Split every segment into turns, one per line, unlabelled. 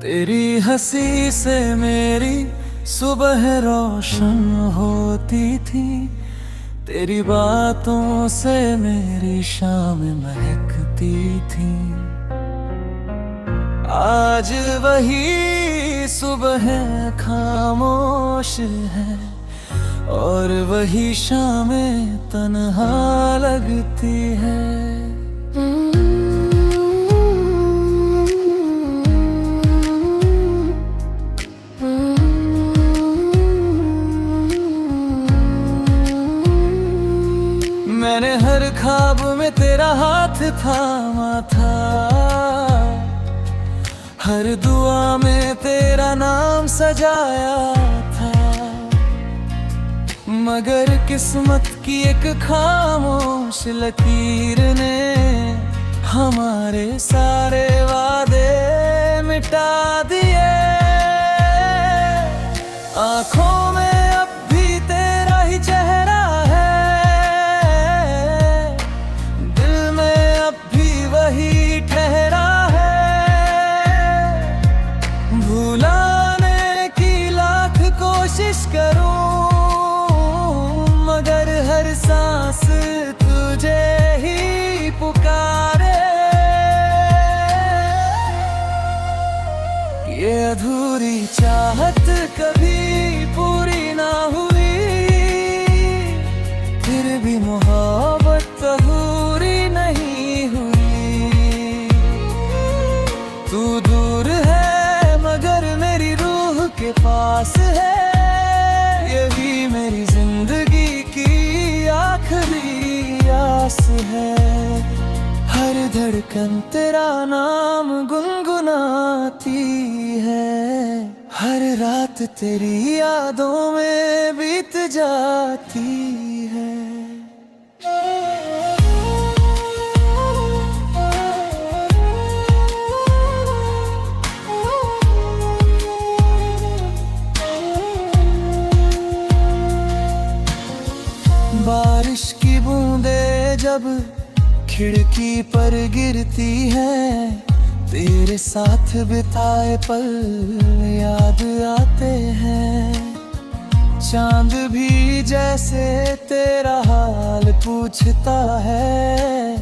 तेरी हंसी से मेरी सुबह रोशन होती थी। तेरी बातों से मेरी शाम महकती थी। आज वही सुबह खामोश है और वही शामें तन्हा लगती है। मैंने हर ख्वाब में तेरा हाथ थामा था, हर दुआ में तेरा नाम सजाया था। मगर किस्मत की एक खामोश लकीर ने हमारे सारे वादे मिटा दिए। आँखों में अब भी तेरा ही चेहरा है, दिल में अब भी वही ठहरा है। भुलाने की लाख कोशिश करूं मगर हर सांस तुझे ही पुकारे। ये अधूरी चाहत कभी पूरी ना हुई, फिर भी मोहब्बत अधूरी नहीं हुई। तू दूर है मगर मेरी रूह के पास है, यही मेरी जिंदगी की आखिरी आस है। हर धड़कन तेरा नाम गुनगुनाती है, हर रात तेरी यादों में बीत जाती है। बारिश की बूंदें जब खिड़की पर गिरती है, तेरे साथ बिताए पल याद आते हैं। चांद भी जैसे तेरा हाल पूछता है,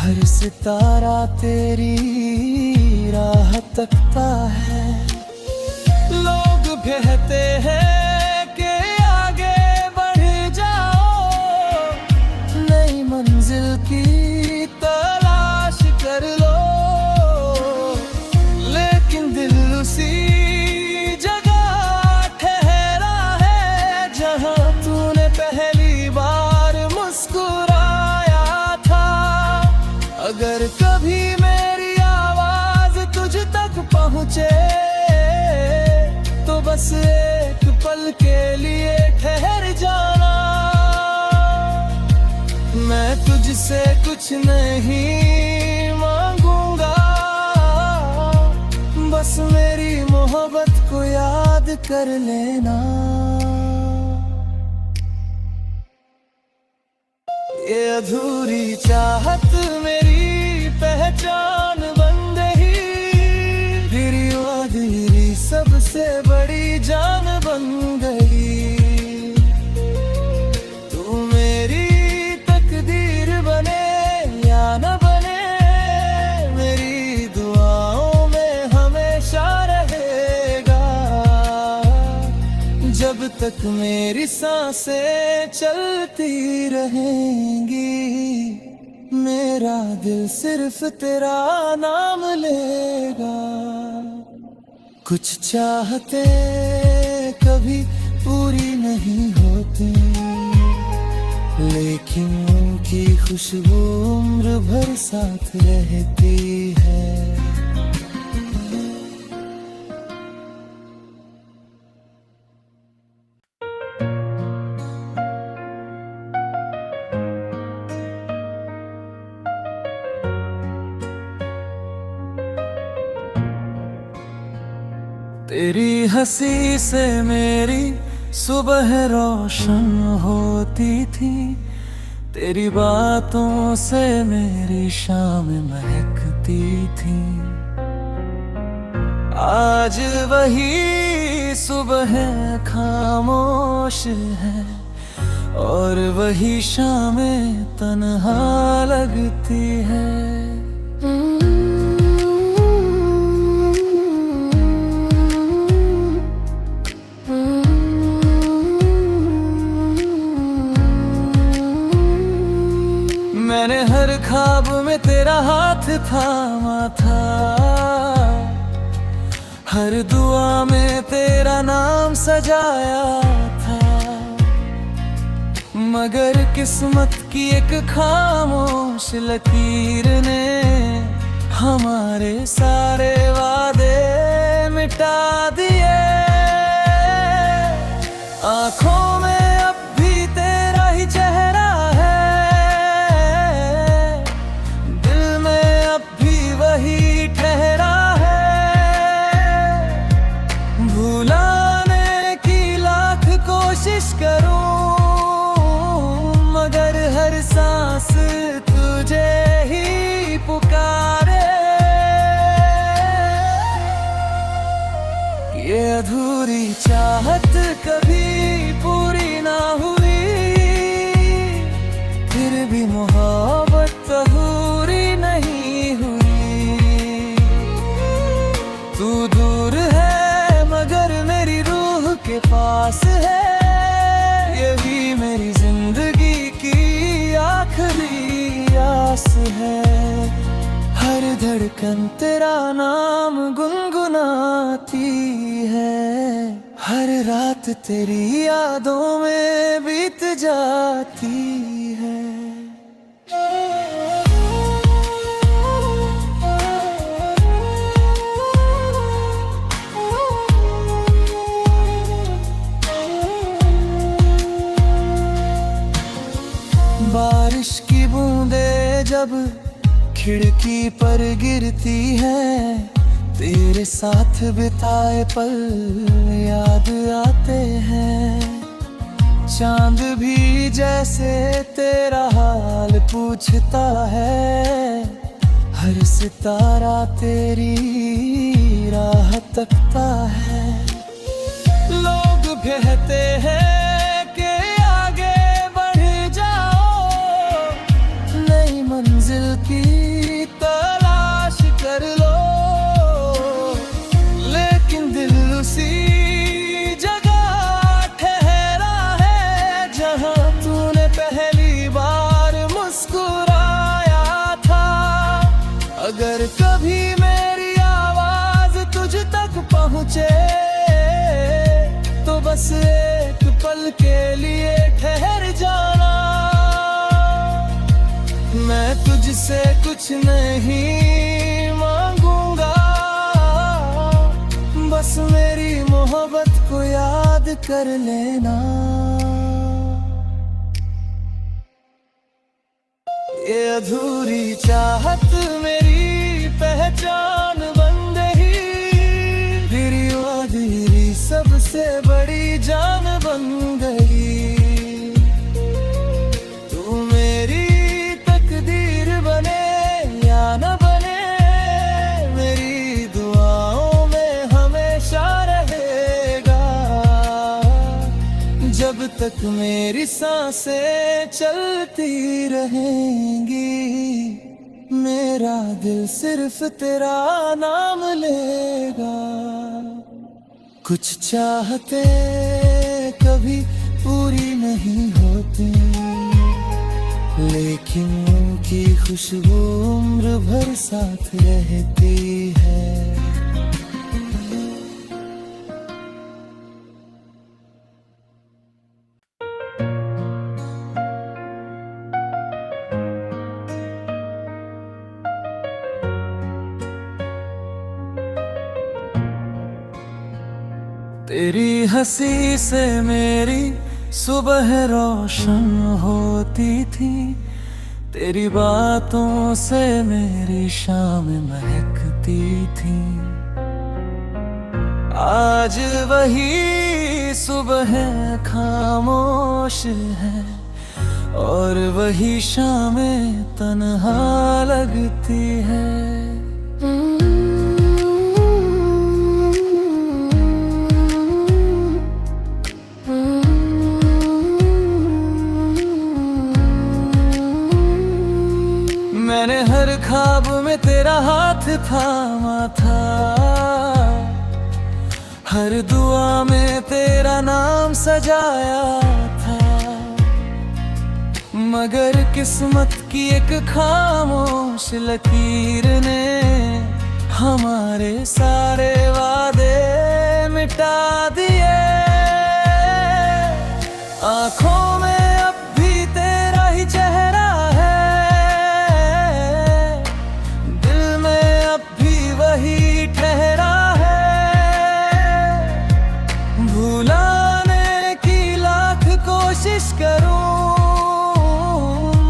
हर सितारा तेरी राह तकता है। लोग कहते हैं कि आगे बढ़ जाओ, नई मंजिल की तलाश कर लो। लेकिन दिल उसी जगह ठहरा है जहां तूने पहली बार मुस्कुराया था। अगर कभी मेरी आवाज तुझ तक पहुंचे तो बस एक पल के लिए ठहर जाना। मैं तुझसे कुछ नहीं मांगूंगा, बस मेरी मोहब्बत को याद कर लेना। ये अधूरी चाहत मेरी पहचान बन गई, फिर अधूरी सबसे बड़ी जान बन गई। तू मेरी तकदीर बने या न बने, मेरी दुआओं में हमेशा रहेगा। जब तक मेरी सांसें चलती रहेंगी, मेरा दिल सिर्फ तेरा नाम लेगा। कुछ चाहते कभी पूरी नहीं होती, लेकिन उनकी खुशबू उम्र भर साथ रहती है। तेरी हंसी से मेरी सुबह रोशन होती थी। तेरी बातों से मेरी शाम महकती थी। आज वही सुबह खामोश है और वही शामें तन्हा लगती है। मैंने हर ख्वाब में तेरा हाथ थामा था, हर दुआ में तेरा नाम सजाया था, मगर किस्मत की एक खामोश लकीर ने हमारे सारे वादे मिटा दिए। आँखों में अब भी तेरा ही चेहरा है, दिल में अब भी वही ठहरा है। भुलाने की लाख कोशिश करूं मगर हर सांस तुझे ही पुकारे। ये अधूरी चाहत कभी पूरी ना हुई, फिर भी मोहब्बत अधूरी नहीं हुई। तू दूर है मगर मेरी रूह के पास है, यही मेरी जिंदगी की आखिरी आस है। हर धड़कन तेरा नाम गुनगुनाती है, हर रात तेरी यादों में बीत जाती है। बारिश की बूंदें जब खिड़की पर गिरती है, तेरे साथ बिताए पल याद आते हैं। चांद भी जैसे तेरा हाल पूछता है, हर सितारा तेरी राह तकता है। लोग कहते हैं की तलाश कर लो, लेकिन दिल उसी जगह ठहरा है जहां तूने पहली बार मुस्कुराया था। अगर कभी मेरी आवाज तुझ तक पहुंचे तो बस एक पल के लिए ठहर जाना। मैं तुझसे कुछ नहीं मांगूंगा, बस मेरी मोहब्बत को याद कर लेना। ये अधूरी चाहत मेरी पहचान बन गई, तेरी वादी सबसे बड़ी जान बन गई। न बने मेरी दुआओं में हमेशा रहेगा, जब तक मेरी सांसें चलती रहेंगी। मेरा दिल सिर्फ तेरा नाम लेगा। कुछ चाहते कभी पूरी नहीं होती, लेकिन उनकी खुशबू उम्र भर साथ रहती है। तेरी हंसी से मेरी सुबह रोशन होती थी, तेरी बातों से मेरी शाम महकती थी। आज वही सुबह खामोश है और वही शामें तन्हा लगती है। हाथ थामा था, हर दुआ में तेरा नाम सजाया था। मगर किस्मत की एक खामोश लकीर ने हमारे सारे वादे मिटा दिए। आँखों में अब भी तेरा ही चेहरा है, दिल में अब भी वही ठहरा है। भुलाने की लाख कोशिश करूं,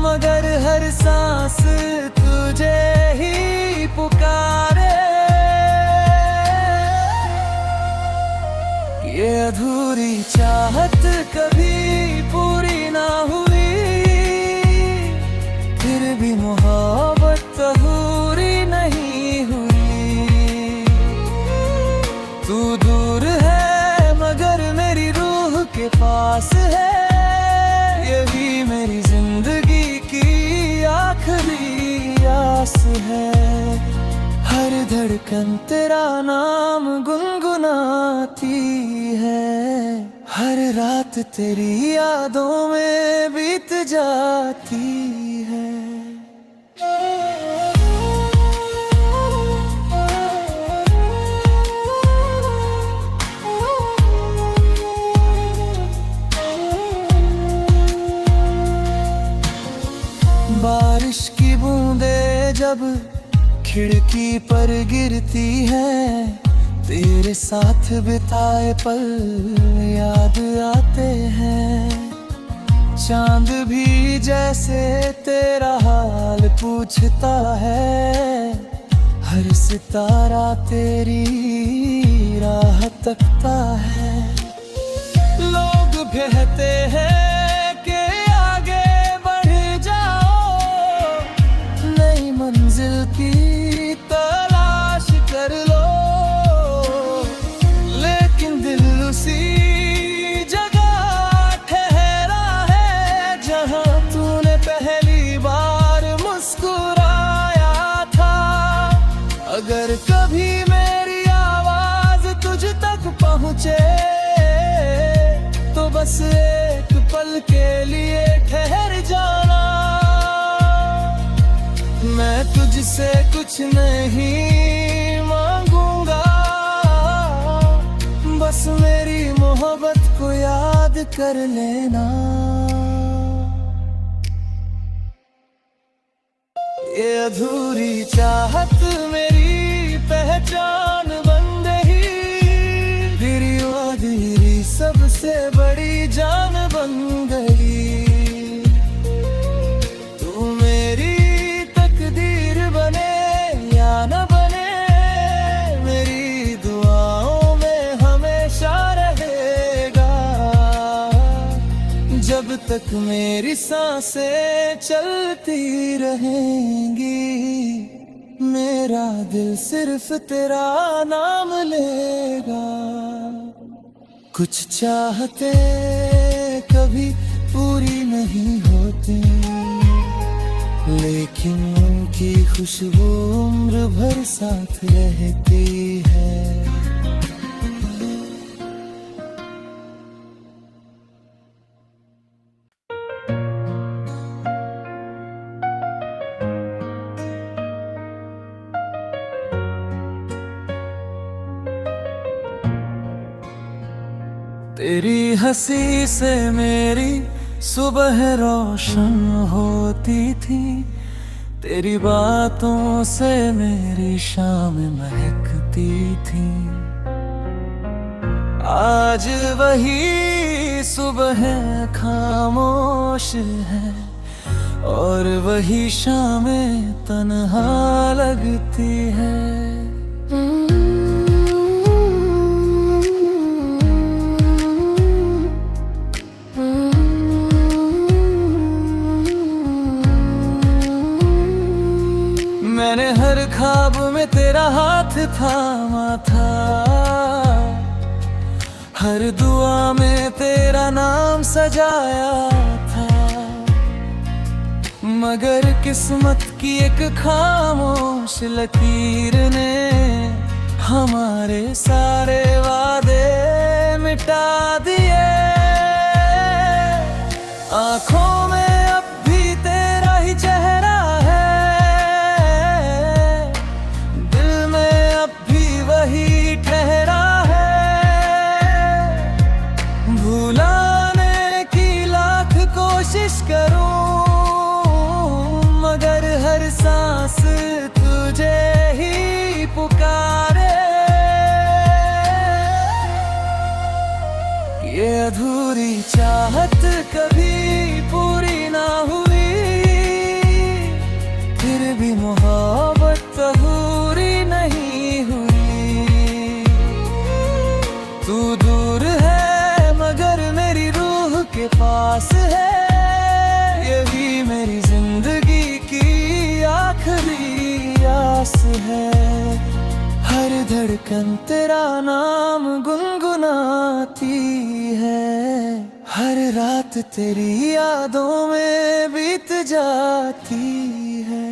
मगर हर सांस तुझे ही पुकारे। ये अधूरी चाहत कभी पूरी ना हुई, फिर भी मोहब्बत अधूरी नहीं हुई। तू दूर है मगर मेरी रूह के पास है, यही मेरी जिंदगी की आखिरी आस है। हर धड़कन तेरा नाम गुनगुनाती है, हर रात तेरी यादों में बीत जाती है। बारिश की बूंदें जब खिड़की पर गिरती है, तेरे साथ बिताए पल याद आते हैं। चांद भी जैसे तेरा हाल पूछता है, हर सितारा तेरी राह तकता है। लोग कहते हैं कि आगे बढ़ जाओ, नई मंजिल की तलाश कर लो, लेकिन दिल उसी जगह ठहरा है जहां तूने पहली बार मुस्कुराया था। अगर कभी मेरी आवाज तुझ तक पहुंचे, तो बस एक पल के लिए ठहर जाना। मैं तुझसे कुछ नहीं मांगूंगा, बस मेरी मोहब्बत को याद कर लेना। ये अधूरी चाहत मेरी पहचान बन गई, तेरी वादी सबसे बड़ी जान बन गई। तू मेरी तकदीर बने या न बने, मेरी दुआओं में हमेशा रहेगा। जब तक मेरी सांसें चलती रहेंगी, मेरा दिल सिर्फ तेरा नाम लेगा। कुछ चाहते कभी पूरी नहीं होती, लेकिन उनकी खुशबू उम्र भर साथ रहती है। तेरी हंसी से मेरी सुबह रोशन होती थी, तेरी बातों से मेरी शाम महकती थी। आज वही सुबह खामोश है, और वही शामें तन्हा लगती है। मैंने हर ख्वाब में तेरा हाथ थामा था, हर दुआ में तेरा नाम सजाया था। मगर किस्मत की एक खामोश लकीर ने हमारे सारे वादे मिटा दिए। आंखों में अब भी तेरा ही चेहरा है, दिल में अब भी वही ठहरा है। भुलाने की लाख कोशिश करूं, मगर हर सांस तुझे ही पुकारे। ये अधूरी चाहत कभी पूरी ना हुई, फिर भी मोहब्बत अधूरी नहीं हुई। तू दूर है मगर मेरी रूह के पास है, यही मेरी जिंदगी की आखिरी आस है। हर धड़कन तेरा नाम गुनगुनाती है, हर रात तेरी यादों में बीत जाती है।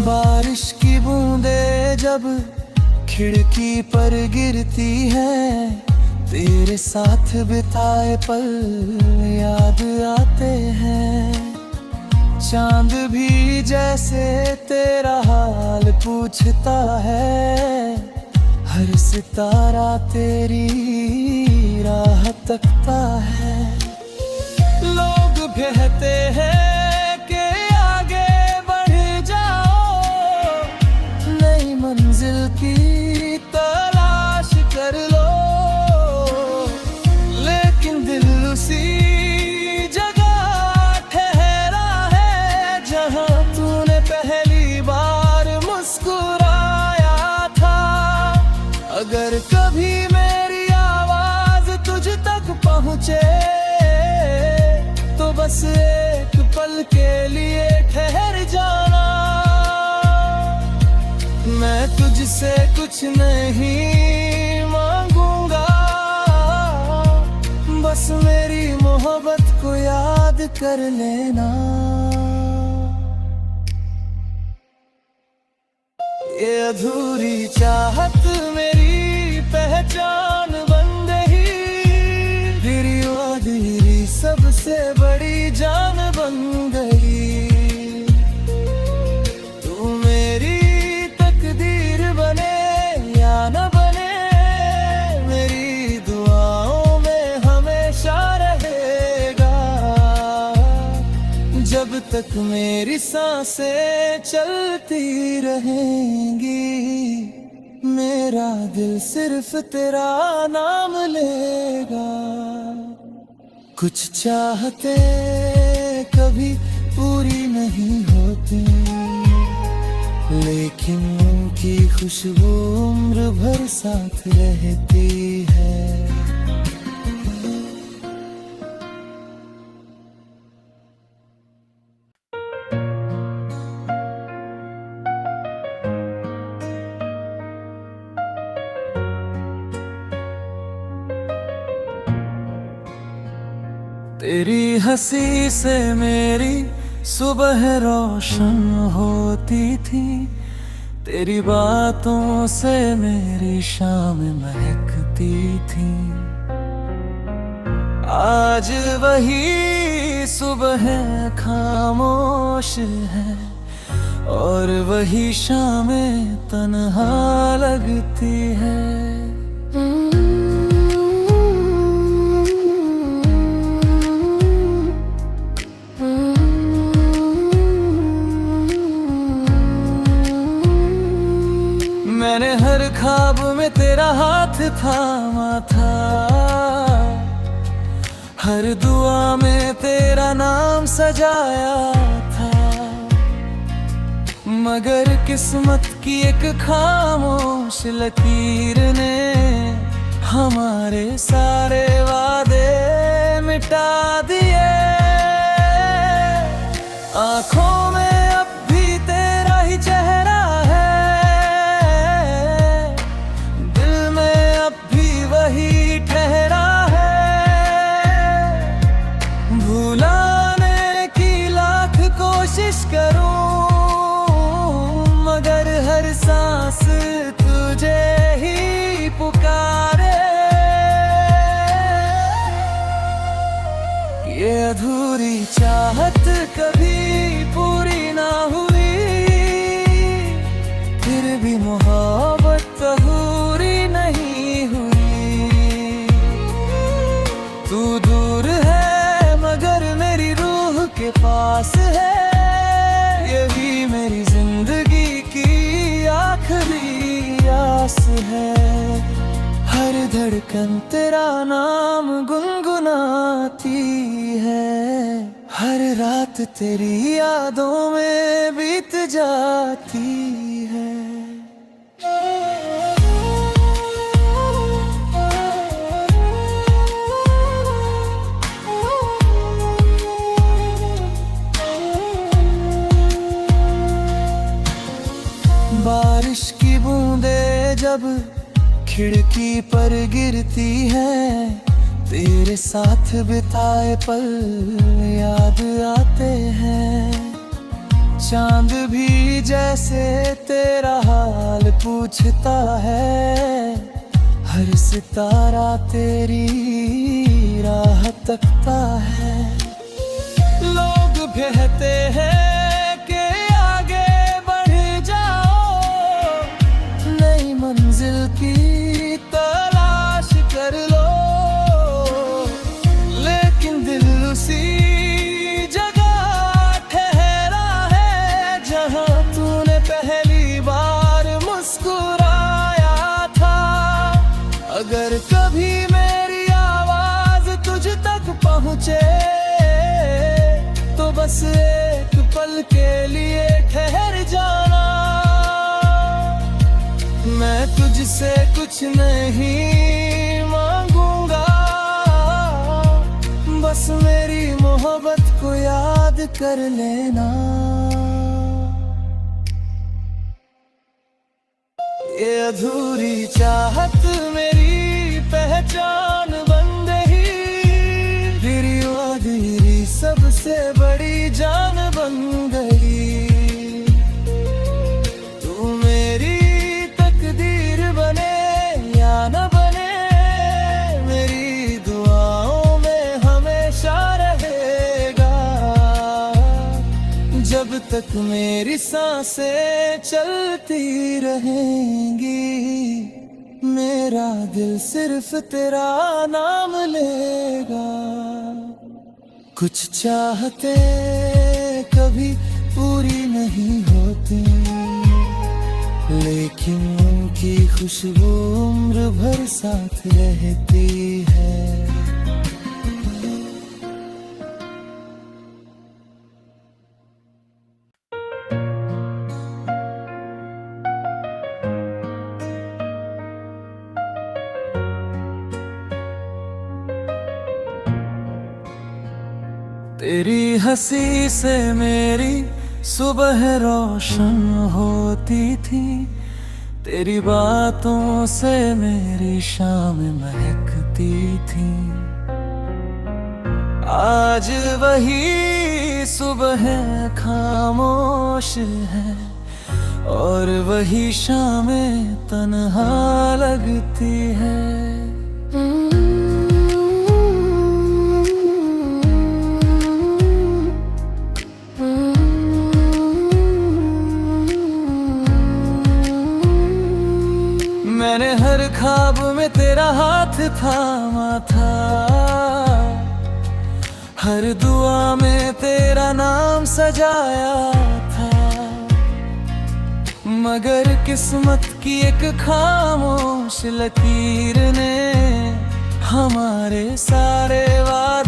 बारिश की बूंदें जब खिड़की पर गिरती है, तेरे साथ बिताए पल याद आते हैं। चांद भी जैसे तेरा हाल पूछता है, हर सितारा तेरी राह तकता है। लोग कहते हैं कि आगे बढ़ जाओ, नई मंजिल की तलाश कर लो, लेकिन दिल उसी जगह ठहरा है जहां तूने पहली बार मुस्कुराया था। अगर कभी मेरी आवाज तुझ तक पहुंचे तो बस एक पल के लिए ठहर जाना। मैं तुझसे कुछ नहीं मांगूंगा, बस मेरी मोहब्बत को याद कर लेना। ये अधूरी चाहत मेरी पहचान बन गई, तेरी वादी सबसे बड़ी जान बन गई। तू मेरी तकदीर बने या न बने, मेरी दुआओं में हमेशा रहेगा। जब तक मेरी सांसें चलती रहेंगी, मेरा दिल सिर्फ तेरा नाम लेगा। कुछ चाहते कभी पूरी नहीं होती, लेकिन उनकी खुशबू उम्र भर साथ रहती है। तेरी हंसी से मेरी सुबह रोशन होती थी, तेरी बातों से मेरी शाम महकती थी। आज वही सुबह खामोश है और वही शामें तन्हा लगती है। मैंने हर ख्वाब में तेरा हाथ थामा था, हर दुआ में तेरा नाम सजाया था। मगर किस्मत की एक खामोश लकीर ने हमारे सारे वादे मिटा दिए। आंखों में अब भी ये अधूरी चाहत कभी पूरी ना हुई, फिर भी मोहब्बत अधूरी नहीं हुई। तू दूर है मगर मेरी रूह के पास है, यही मेरी जिंदगी की आखिरी आस है। हर धड़कन तेरा नाम गुनगुनाती है, हर रात तेरी यादों में बीत जाती है। बारिश की बूंदें जब खिड़की पर गिरती है, तेरे साथ बिताए पल याद आते हैं। चांद भी जैसे तेरा हाल पूछता है, हर सितारा तेरी राह तकता है। लोग कहते हैं कि आगे बढ़ जाओ, नई मंजिल की तलाश कर लो, लेकिन दिल उसी जगह ठहरा है जहां तूने पहली बार मुस्कुराया था। अगर कभी मेरी आवाज तुझ तक पहुंचे तो बस एक पल के लिए ठहर जाना। मैं तुझसे कुछ नहीं मांगूंगा, बस मेरी मोहब्बत को याद कर लेना। ये अधूरी चाहत मेरी पहचान बन गई, तेरी वादी सबसे बड़ी जान बन गई। तू मेरी तकदीर बने या न बने, मेरी दुआओं में हमेशा रहेगा। जब तक मेरी सांसें चलती रहेंगी, मेरा दिल सिर्फ तेरा नाम लेगा। कुछ चाहते कभी पूरी नहीं होती, लेकिन उनकी खुशबू उम्र भर साथ रहती है। तेरी हंसी से मेरी सुबह रोशन होती थी, तेरी बातों से मेरी शाम महकती थी। आज वही सुबह खामोश है और वही शामें तन्हा लगती है। मैंने हर ख्वाब में तेरा हाथ थामा था, हर दुआ में तेरा नाम सजाया था। मगर किस्मत की एक खामोश लकीर ने हमारे सारे वादे